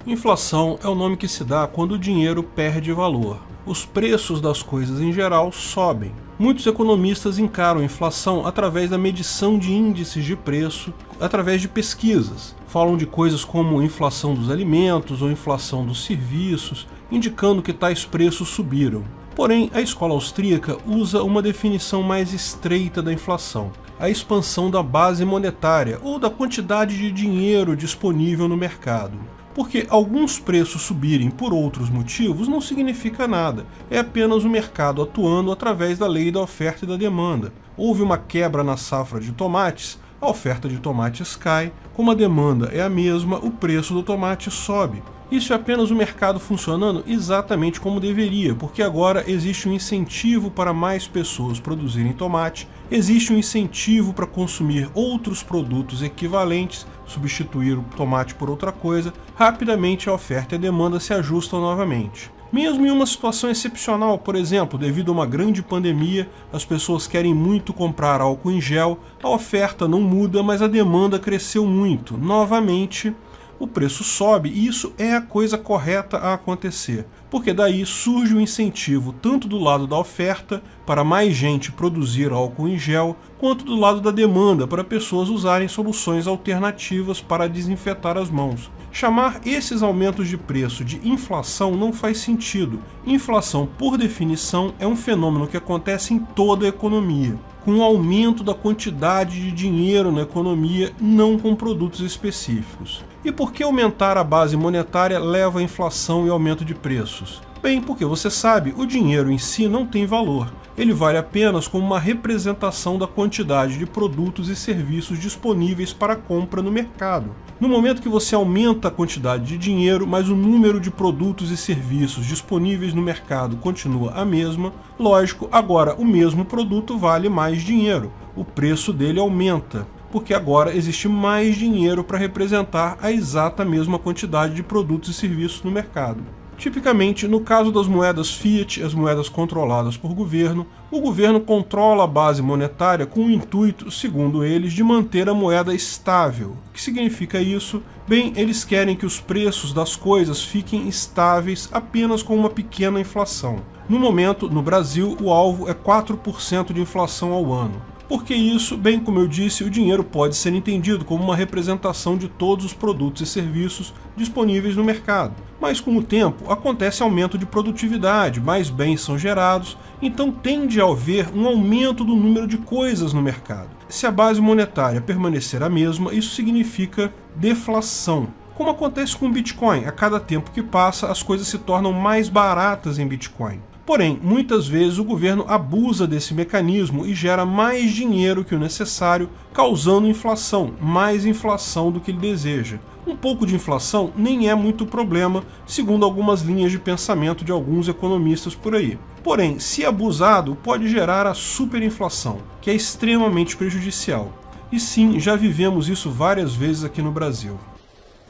Inflação é o nome que se dá quando o dinheiro perde valor. Os preços das coisas em geral sobem. Muitos economistas encaram a inflação através da medição de índices de preço, através de pesquisas. Falam de coisas como inflação dos alimentos ou inflação dos serviços, indicando que tais preços subiram. Porém, a escola austríaca usa uma definição mais estreita da inflação: a expansão da base monetária ou da quantidade de dinheiro disponível no mercado. Porque alguns preços subirem por outros motivos não significa nada, é apenas o mercado atuando através da lei da oferta e da demanda. Houve uma quebra na safra de tomates, a oferta de tomates cai, como a demanda é a mesma, o preço do tomate sobe. Isso é apenas o mercado funcionando exatamente como deveria, porque agora existe um incentivo para mais pessoas produzirem tomate, existe um incentivo para consumir outros produtos equivalentes, substituir o tomate por outra coisa, rapidamente a oferta e a demanda se ajustam novamente. Mesmo em uma situação excepcional, por exemplo, devido a uma grande pandemia, as pessoas querem muito comprar álcool em gel, a oferta não muda, mas a demanda cresceu muito. Novamente, o preço sobe e isso é a coisa correta a acontecer, porque daí surge o incentivo tanto do lado da oferta para mais gente produzir álcool em gel, quanto do lado da demanda para pessoas usarem soluções alternativas para desinfetar as mãos. Chamar esses aumentos de preço de inflação não faz sentido. Inflação, por definição, é um fenômeno que acontece em toda a economia, com o aumento da quantidade de dinheiro na economia, não com produtos específicos. E por que aumentar a base monetária leva à inflação e aumento de preços? Bem, porque você sabe, o dinheiro em si não tem valor. Ele vale apenas como uma representação da quantidade de produtos e serviços disponíveis para compra no mercado. No momento que você aumenta a quantidade de dinheiro, mas o número de produtos e serviços disponíveis no mercado continua a mesma, lógico, agora o mesmo produto vale mais dinheiro. O preço dele aumenta, porque agora existe mais dinheiro para representar a exata mesma quantidade de produtos e serviços no mercado. Tipicamente, no caso das moedas fiat, as moedas controladas por governo, o governo controla a base monetária com o intuito, segundo eles, de manter a moeda estável. O que significa isso? Bem, eles querem que os preços das coisas fiquem estáveis apenas com uma pequena inflação. No momento, no Brasil, o alvo é 4% de inflação ao ano. Porque isso, bem como eu disse, o dinheiro pode ser entendido como uma representação de todos os produtos e serviços disponíveis no mercado. Mas com o tempo acontece aumento de produtividade, mais bens são gerados, então tende a haver um aumento do número de coisas no mercado. Se a base monetária permanecer a mesma, isso significa deflação. Como acontece com o Bitcoin, a cada tempo que passa as coisas se tornam mais baratas em Bitcoin. Porém, muitas vezes o governo abusa desse mecanismo e gera mais dinheiro que o necessário, causando inflação, mais inflação do que ele deseja. Um pouco de inflação nem é muito problema, segundo algumas linhas de pensamento de alguns economistas por aí. Porém, se abusado, pode gerar a superinflação, que é extremamente prejudicial. E sim, já vivemos isso várias vezes aqui no Brasil.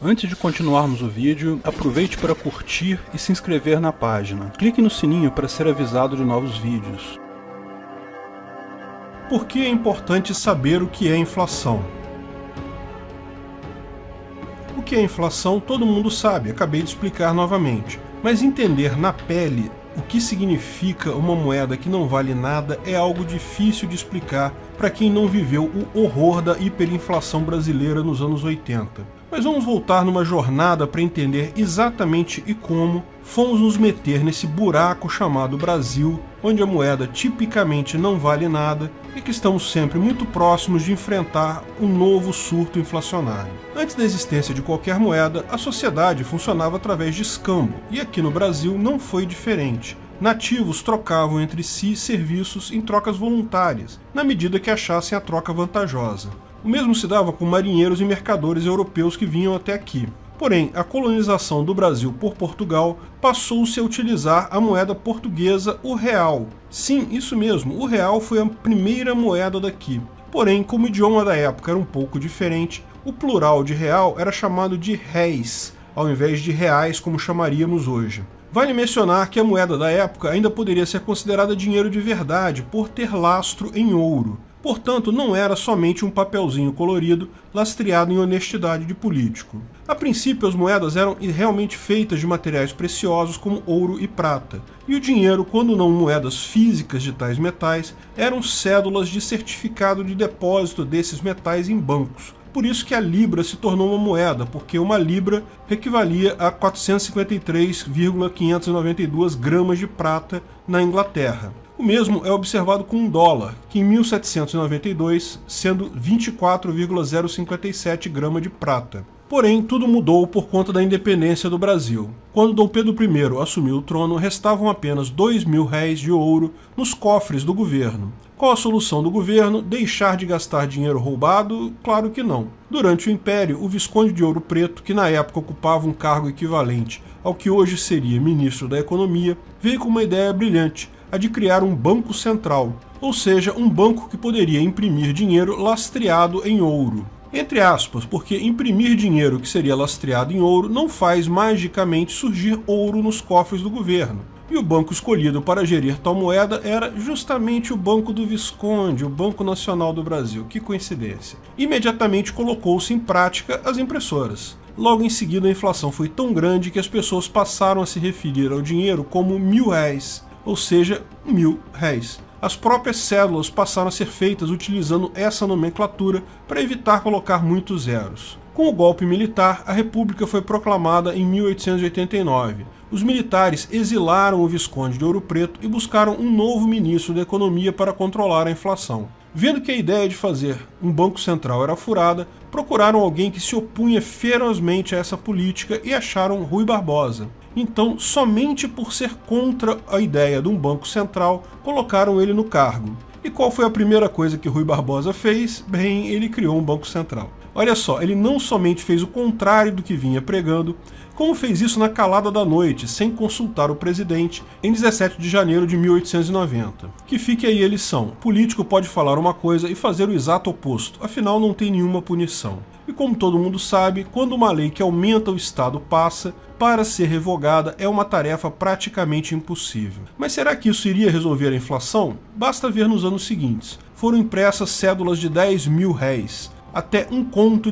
Antes de continuarmos o vídeo, aproveite para curtir e se inscrever na página. Clique no sininho para ser avisado de novos vídeos. Por que é importante saber o que é inflação? O que é inflação todo mundo sabe, acabei de explicar novamente. Mas entender na pele o que significa uma moeda que não vale nada é algo difícil de explicar para quem não viveu o horror da hiperinflação brasileira nos anos 80. Mas vamos voltar numa jornada para entender exatamente e como fomos nos meter nesse buraco chamado Brasil, onde a moeda tipicamente não vale nada e que estamos sempre muito próximos de enfrentar um novo surto inflacionário. Antes da existência de qualquer moeda, a sociedade funcionava através de escambo, e aqui no Brasil não foi diferente. Nativos trocavam entre si serviços em trocas voluntárias, na medida que achassem a troca vantajosa. O mesmo se dava com marinheiros e mercadores europeus que vinham até aqui. Porém, a colonização do Brasil por Portugal passou-se a utilizar a moeda portuguesa, o real. Sim, isso mesmo, o real foi a primeira moeda daqui. Porém, como o idioma da época era um pouco diferente, o plural de real era chamado de réis, ao invés de reais como chamaríamos hoje. Vale mencionar que a moeda da época ainda poderia ser considerada dinheiro de verdade por ter lastro em ouro. Portanto, não era somente um papelzinho colorido lastreado em honestidade de político. A princípio, as moedas eram realmente feitas de materiais preciosos como ouro e prata, e o dinheiro, quando não moedas físicas de tais metais, eram cédulas de certificado de depósito desses metais em bancos. Por isso que a libra se tornou uma moeda, porque uma libra equivalia a 453,592 gramas de prata na Inglaterra. O mesmo é observado com um dólar, que em 1792, sendo 24,057 gramas de prata. Porém, tudo mudou por conta da independência do Brasil. Quando Dom Pedro I assumiu o trono, restavam apenas R$2.000 de ouro nos cofres do governo. Qual a solução do governo? Deixar de gastar dinheiro roubado? Claro que não. Durante o Império, o Visconde de Ouro Preto, que na época ocupava um cargo equivalente ao que hoje seria ministro da Economia, veio com uma ideia brilhante, a de criar um banco central, ou seja, um banco que poderia imprimir dinheiro lastreado em ouro. Entre aspas, porque imprimir dinheiro que seria lastreado em ouro não faz magicamente surgir ouro nos cofres do governo. E o banco escolhido para gerir tal moeda era justamente o Banco do Visconde, o Banco Nacional do Brasil. Que coincidência. Imediatamente colocou-se em prática as impressoras. Logo em seguida, a inflação foi tão grande que as pessoas passaram a se referir ao dinheiro como R$1.000, ou seja, R$1.000. As próprias cédulas passaram a ser feitas utilizando essa nomenclatura para evitar colocar muitos zeros. Com o golpe militar, a República foi proclamada em 1889. Os militares exilaram o Visconde de Ouro Preto e buscaram um novo ministro da Economia para controlar a inflação. Vendo que a ideia de fazer um banco central era furada, procuraram alguém que se opunha ferozmente a essa política e acharam Rui Barbosa. Então, somente por ser contra a ideia de um banco central, colocaram ele no cargo. E qual foi a primeira coisa que Rui Barbosa fez? Bem, ele criou um banco central. Olha só, ele não somente fez o contrário do que vinha pregando, como fez isso na calada da noite, sem consultar o presidente, em 17 de janeiro de 1890. Que fique aí a lição: político pode falar uma coisa e fazer o exato oposto, afinal não tem nenhuma punição. E como todo mundo sabe, quando uma lei que aumenta o Estado passa, para ser revogada é uma tarefa praticamente impossível. Mas será que isso iria resolver a inflação? Basta ver nos anos seguintes. Foram impressas cédulas de R$10.000, até R$1 conto,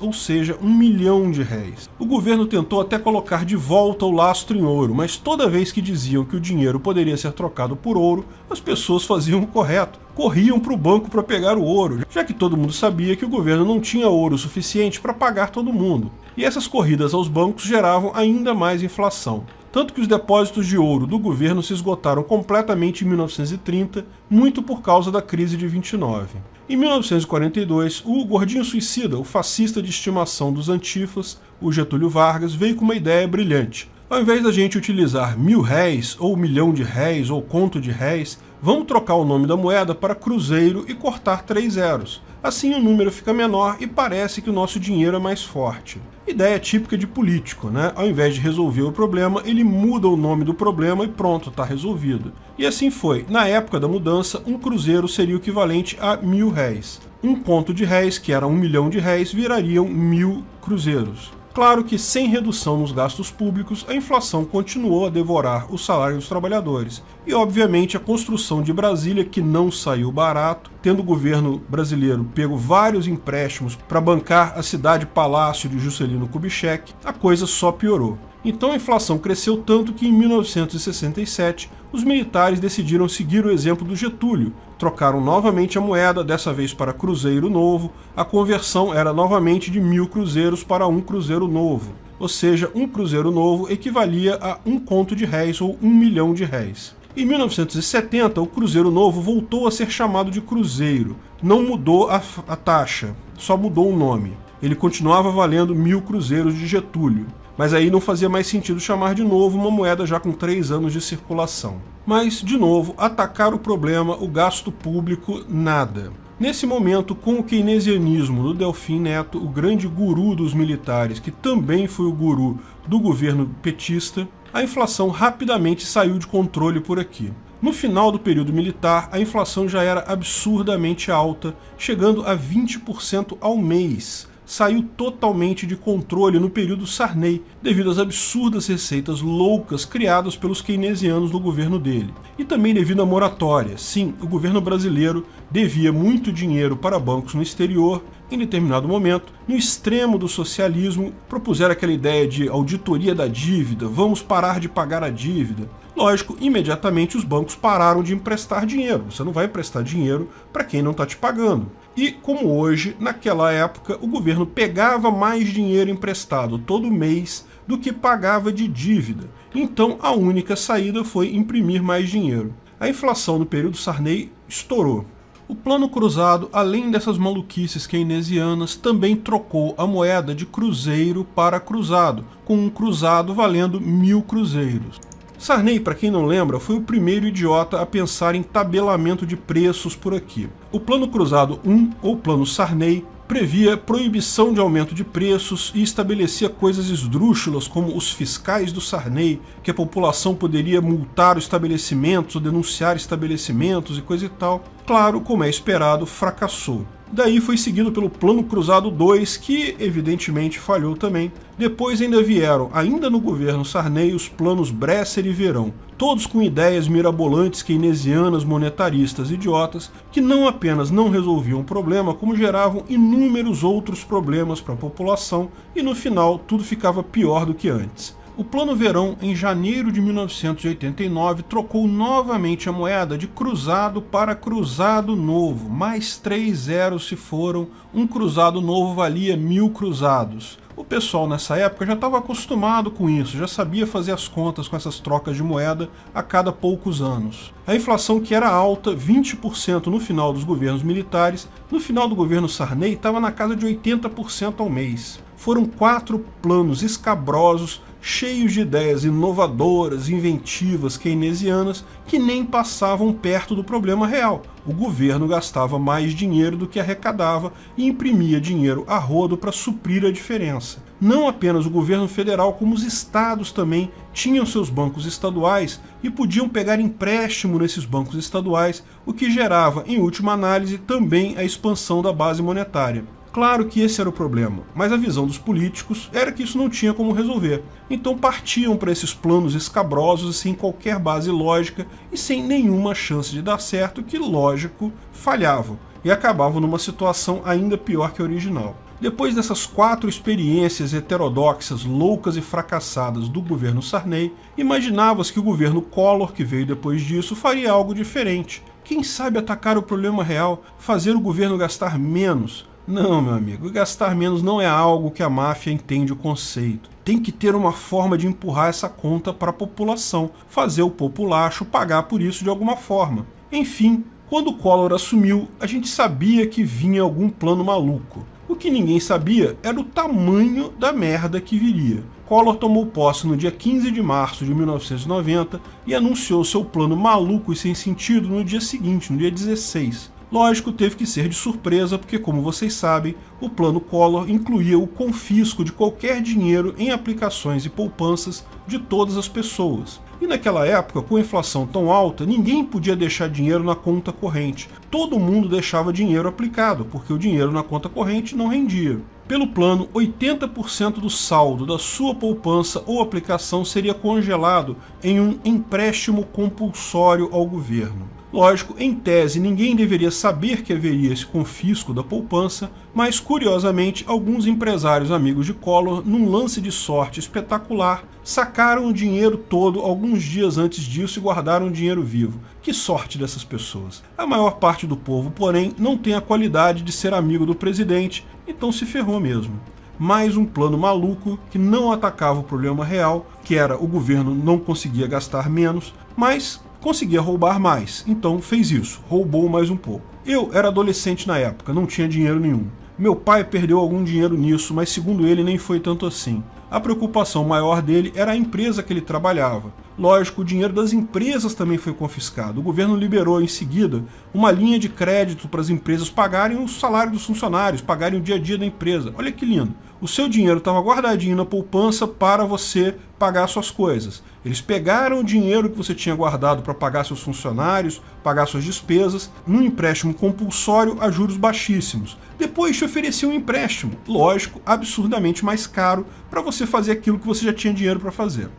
ou seja, R$1.000.000. O governo tentou até colocar de volta o lastro em ouro, mas toda vez que diziam que o dinheiro poderia ser trocado por ouro, as pessoas faziam o correto. Corriam para o banco para pegar o ouro, já que todo mundo sabia que o governo não tinha ouro suficiente para pagar todo mundo. E essas corridas aos bancos geravam ainda mais inflação. Tanto que os depósitos de ouro do governo se esgotaram completamente em 1930, muito por causa da crise de 29. Em 1942, o gordinho suicida, o fascista de estimação dos antifas, o Getúlio Vargas, veio com uma ideia brilhante. Ao invés da gente utilizar R$1.000, ou R$1.000.000, ou conto de réis, vamos trocar o nome da moeda para cruzeiro e cortar 3 zeros. Assim o número fica menor e parece que o nosso dinheiro é mais forte. Ideia típica de político, né? Ao invés de resolver o problema, ele muda o nome do problema e pronto, está resolvido. E assim foi. Na época da mudança, um cruzeiro seria o equivalente a R$1.000. Um conto de réis, que era R$1.000.000, virariam 1.000 cruzeiros. Claro que, sem redução nos gastos públicos, a inflação continuou a devorar o salário dos trabalhadores. E, obviamente, a construção de Brasília, que não saiu barato, tendo o governo brasileiro pego vários empréstimos para bancar a cidade-palácio de Juscelino Kubitschek, a coisa só piorou. Então a inflação cresceu tanto que em 1967 os militares decidiram seguir o exemplo do Getúlio. Trocaram novamente a moeda, dessa vez para cruzeiro novo. A conversão era novamente de 1.000 cruzeiros para um cruzeiro novo. Ou seja, um cruzeiro novo equivalia a um conto de réis ou R$1.000.000. Em 1970, o cruzeiro novo voltou a ser chamado de cruzeiro. Não mudou a taxa, só mudou o nome. Ele continuava valendo 1.000 cruzeiros de Getúlio. Mas aí não fazia mais sentido chamar de novo uma moeda já com 3 anos de circulação. Mas, de novo, atacar o problema, o gasto público, nada. Nesse momento, com o keynesianismo do Delfim Neto, o grande guru dos militares, que também foi o guru do governo petista, a inflação rapidamente saiu de controle por aqui. No final do período militar, a inflação já era absurdamente alta, chegando a 20% ao mês. Saiu totalmente de controle no período Sarney, devido às absurdas receitas loucas criadas pelos keynesianos no governo dele. E também devido à moratória. Sim, o governo brasileiro devia muito dinheiro para bancos no exterior. Em determinado momento, no extremo do socialismo, propuseram aquela ideia de auditoria da dívida, vamos parar de pagar a dívida. Lógico, imediatamente os bancos pararam de emprestar dinheiro. Você não vai emprestar dinheiro para quem não está te pagando. E como hoje, naquela época, o governo pegava mais dinheiro emprestado todo mês do que pagava de dívida. Então a única saída foi imprimir mais dinheiro. A inflação no período Sarney estourou. O Plano Cruzado, além dessas maluquices keynesianas, também trocou a moeda de cruzeiro para cruzado, com um cruzado valendo 1000 cruzeiros. Sarney, para quem não lembra, foi o primeiro idiota a pensar em tabelamento de preços por aqui. O Plano Cruzado I, ou Plano Sarney, previa proibição de aumento de preços e estabelecia coisas esdrúxulas como os fiscais do Sarney, que a população poderia multar os estabelecimentos ou denunciar estabelecimentos e coisa e tal. Claro, como é esperado, fracassou. Daí foi seguido pelo Plano Cruzado II, que evidentemente falhou também. Depois ainda vieram, ainda no governo Sarney, os planos Bresser e Verão, todos com ideias mirabolantes keynesianas, monetaristas, idiotas, que não apenas não resolviam o problema, como geravam inúmeros outros problemas para a população, e no final tudo ficava pior do que antes. O Plano Verão, em janeiro de 1989, trocou novamente a moeda de cruzado para cruzado novo. Mais 3 zeros se foram, um cruzado novo valia 1000 cruzados. O pessoal nessa época já estava acostumado com isso, já sabia fazer as contas com essas trocas de moeda a cada poucos anos. A inflação, que era alta, 20% no final dos governos militares, no final do governo Sarney estava na casa de 80% ao mês. Foram 4 planos escabrosos, cheios de ideias inovadoras, inventivas, keynesianas, que nem passavam perto do problema real. O governo gastava mais dinheiro do que arrecadava e imprimia dinheiro a rodo para suprir a diferença. Não apenas o governo federal, como os estados também tinham seus bancos estaduais e podiam pegar empréstimo nesses bancos estaduais, o que gerava, em última análise, também a expansão da base monetária. Claro que esse era o problema, mas a visão dos políticos era que isso não tinha como resolver. Então partiam para esses planos escabrosos sem qualquer base lógica e sem nenhuma chance de dar certo, que, lógico, falhavam e acabavam numa situação ainda pior que a original. Depois dessas 4 experiências heterodoxas, loucas e fracassadas do governo Sarney, imaginava-se que o governo Collor, que veio depois disso, faria algo diferente. Quem sabe atacar o problema real, fazer o governo gastar menos. Não, meu amigo, gastar menos não é algo que a máfia entende o conceito. Tem que ter uma forma de empurrar essa conta para a população, fazer o populacho pagar por isso de alguma forma. Enfim, quando o Collor assumiu, a gente sabia que vinha algum plano maluco. O que ninguém sabia era o tamanho da merda que viria. Collor tomou posse no dia 15 de março de 1990 e anunciou seu plano maluco e sem sentido no dia seguinte, no dia 16. Lógico, teve que ser de surpresa, porque, como vocês sabem, o plano Collor incluía o confisco de qualquer dinheiro em aplicações e poupanças de todas as pessoas. E naquela época, com a inflação tão alta, ninguém podia deixar dinheiro na conta corrente. Todo mundo deixava dinheiro aplicado, porque o dinheiro na conta corrente não rendia. Pelo plano, 80% do saldo da sua poupança ou aplicação seria congelado em um empréstimo compulsório ao governo. Lógico, em tese, ninguém deveria saber que haveria esse confisco da poupança, mas, curiosamente, alguns empresários amigos de Collor, num lance de sorte espetacular, sacaram o dinheiro todo alguns dias antes disso e guardaram o dinheiro vivo. Que sorte dessas pessoas! A maior parte do povo, porém, não tem a qualidade de ser amigo do presidente, então se ferrou mesmo. Mais um plano maluco que não atacava o problema real, que era o governo não conseguia gastar menos, mas conseguia roubar mais, então fez isso, roubou mais um pouco. Eu era adolescente na época, não tinha dinheiro nenhum. Meu pai perdeu algum dinheiro nisso, mas segundo ele nem foi tanto assim. A preocupação maior dele era a empresa que ele trabalhava. Lógico, o dinheiro das empresas também foi confiscado. O governo liberou em seguida uma linha de crédito para as empresas pagarem o salário dos funcionários, pagarem o dia a dia da empresa. Olha que lindo. O seu dinheiro estava guardadinho na poupança para você pagar suas coisas. Eles pegaram o dinheiro que você tinha guardado para pagar seus funcionários, pagar suas despesas, num empréstimo compulsório a juros baixíssimos. Depois te ofereciam um empréstimo, lógico, absurdamente mais caro, para você fazer aquilo que você já tinha dinheiro para fazer.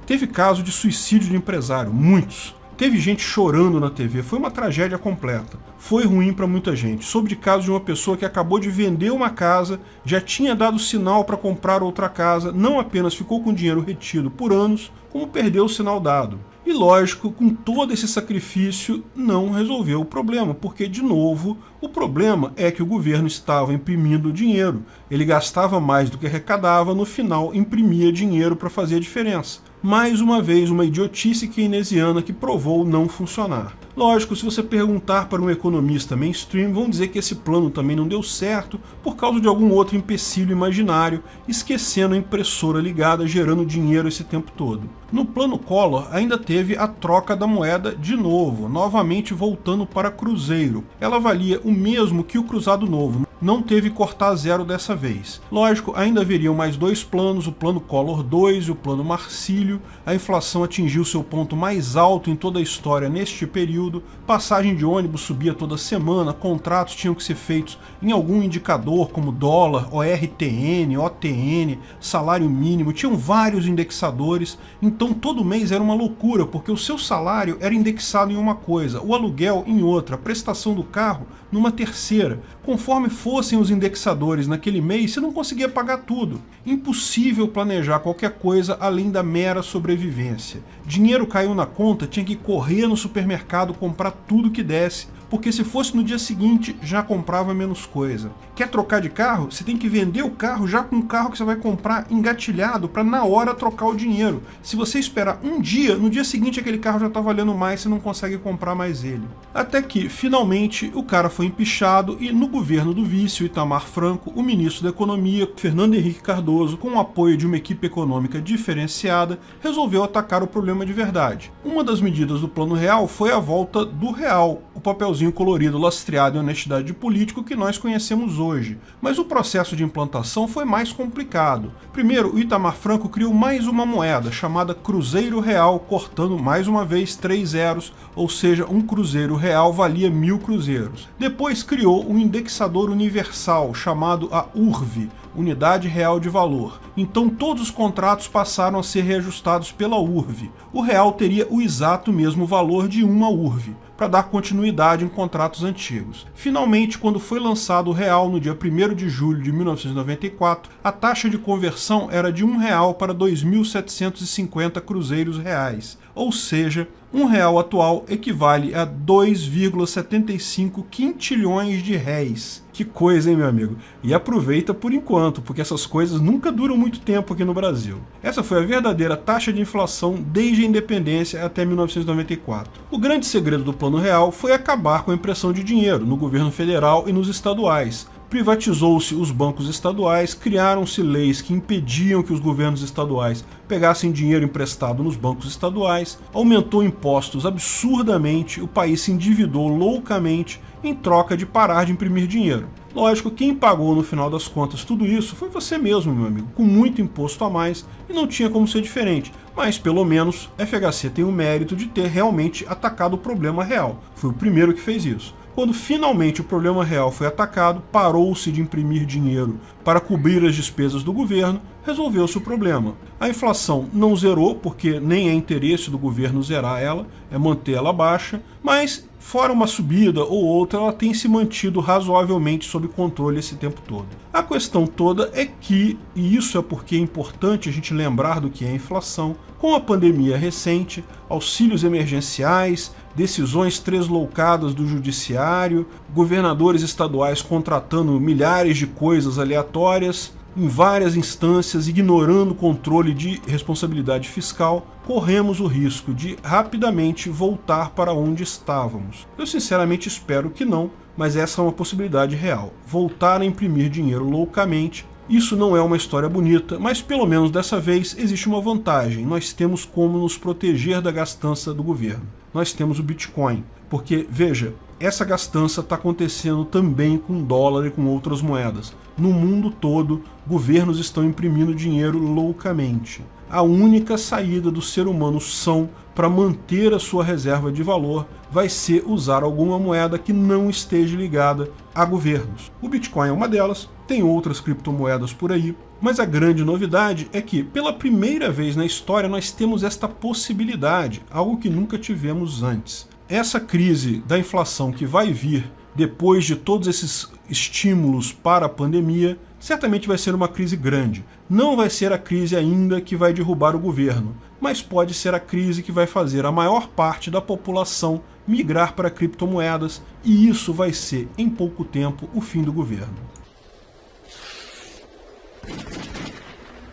Teve caso de suicídio de empresário, muitos. Teve gente chorando na TV, foi uma tragédia completa. Foi ruim para muita gente. Soube de casos de uma pessoa que acabou de vender uma casa, já tinha dado sinal para comprar outra casa, não apenas ficou com o dinheiro retido por anos, como perdeu o sinal dado. E lógico, com todo esse sacrifício, não resolveu o problema, porque, de novo, o problema é que o governo estava imprimindo dinheiro. Ele gastava mais do que arrecadava, no final imprimia dinheiro para fazer a diferença. Mais uma vez, uma idiotice keynesiana que provou não funcionar. Lógico, se você perguntar para um economista mainstream, vão dizer que esse plano também não deu certo por causa de algum outro empecilho imaginário, esquecendo a impressora ligada gerando dinheiro esse tempo todo. No plano Collor ainda teve a troca da moeda de novo, novamente voltando para cruzeiro. Ela valia o mesmo que o cruzado novo, não teve cortar zero dessa vez. Lógico, ainda haveriam mais dois planos, o plano Collor 2 e o plano Marcílio. A inflação atingiu seu ponto mais alto em toda a história neste período, passagem de ônibus subia toda semana, contratos tinham que ser feitos em algum indicador como dólar, ORTN, OTN, salário mínimo, tinham vários indexadores, então todo mês era uma loucura, porque o seu salário era indexado em uma coisa, o aluguel em outra, a prestação do carro numa terceira. Conforme fossem os indexadores naquele mês, você não conseguia pagar tudo. Impossível planejar qualquer coisa além da mera sobrevivência. Dinheiro caiu na conta, tinha que correr no supermercado comprar tudo que desse, porque se fosse no dia seguinte, já comprava menos coisa. Quer trocar de carro? Você tem que vender o carro já com o carro que você vai comprar engatilhado para na hora trocar o dinheiro. Se você esperar um dia, no dia seguinte aquele carro já está valendo mais, você não consegue comprar mais ele. Até que, finalmente, o cara foi empichado e no governo do vice, o Itamar Franco, o ministro da Economia, Fernando Henrique Cardoso, com o apoio de uma equipe econômica diferenciada, resolveu atacar o problema de verdade. Uma das medidas do Plano Real foi a volta do real, o papelzinho colorido lastreado em honestidade de político que nós conhecemos hoje. Mas o processo de implantação foi mais complicado. Primeiro, o Itamar Franco criou mais uma moeda, chamada Cruzeiro Real, cortando mais uma vez 3 zeros, ou seja, um cruzeiro real valia 1000 cruzeiros. Depois criou um indexador universal, chamado a URV, Unidade Real de Valor. Então todos os contratos passaram a ser reajustados pela URV. O real teria o exato mesmo valor de uma URV, para dar continuidade em contratos antigos. Finalmente, quando foi lançado o real no dia 1º de julho de 1994, a taxa de conversão era de R$1 para 2.750 cruzeiros reais, ou seja, R$1 atual equivale a 2,75 quintilhões de réis. Que coisa, hein, meu amigo? E aproveita por enquanto, porque essas coisas nunca duram muito tempo aqui no Brasil. Essa foi a verdadeira taxa de inflação desde a independência até 1994. O grande segredo do Plano Real foi acabar com a impressão de dinheiro no governo federal e nos estaduais. Privatizou-se os bancos estaduais, criaram-se leis que impediam que os governos estaduais pegassem dinheiro emprestado nos bancos estaduais, aumentou impostos absurdamente, o país se endividou loucamente em troca de parar de imprimir dinheiro. Lógico, quem pagou no final das contas tudo isso foi você mesmo, meu amigo, com muito imposto a mais e não tinha como ser diferente. Mas pelo menos FHC tem o mérito de ter realmente atacado o problema real. Foi o primeiro que fez isso. Quando finalmente o problema real foi atacado, parou-se de imprimir dinheiro para cobrir as despesas do governo, resolveu-se o problema. A inflação não zerou, porque nem é interesse do governo zerar ela, é manter ela baixa, mas fora uma subida ou outra, ela tem se mantido razoavelmente sob controle esse tempo todo. A questão toda é que, e isso é porque é importante a gente lembrar do que é inflação, com a pandemia recente, auxílios emergenciais, decisões tresloucadas do judiciário, governadores estaduais contratando milhares de coisas aleatórias, em várias instâncias, ignorando o controle de responsabilidade fiscal, corremos o risco de rapidamente voltar para onde estávamos. Eu sinceramente espero que não, mas essa é uma possibilidade real. Voltar a imprimir dinheiro loucamente. Isso não é uma história bonita, mas pelo menos dessa vez existe uma vantagem. Nós temos como nos proteger da gastança do governo. Nós temos o Bitcoin, porque, veja, essa gastança está acontecendo também com dólar e com outras moedas. No mundo todo, governos estão imprimindo dinheiro loucamente. a única saída do ser humano são para manter a sua reserva de valor vai ser usar alguma moeda que não esteja ligada a governos. O Bitcoin é uma delas, tem outras criptomoedas por aí, mas a grande novidade é que, pela primeira vez na história, nós temos esta possibilidade, algo que nunca tivemos antes. Essa crise da inflação que vai vir depois de todos esses estímulos para a pandemia, certamente vai ser uma crise grande. Não vai ser a crise ainda que vai derrubar o governo, mas pode ser a crise que vai fazer a maior parte da população migrar para criptomoedas, e isso vai ser, em pouco tempo, o fim do governo.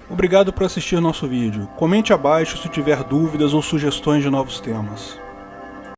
Obrigado por assistir nosso vídeo. Comente abaixo se tiver dúvidas ou sugestões de novos temas.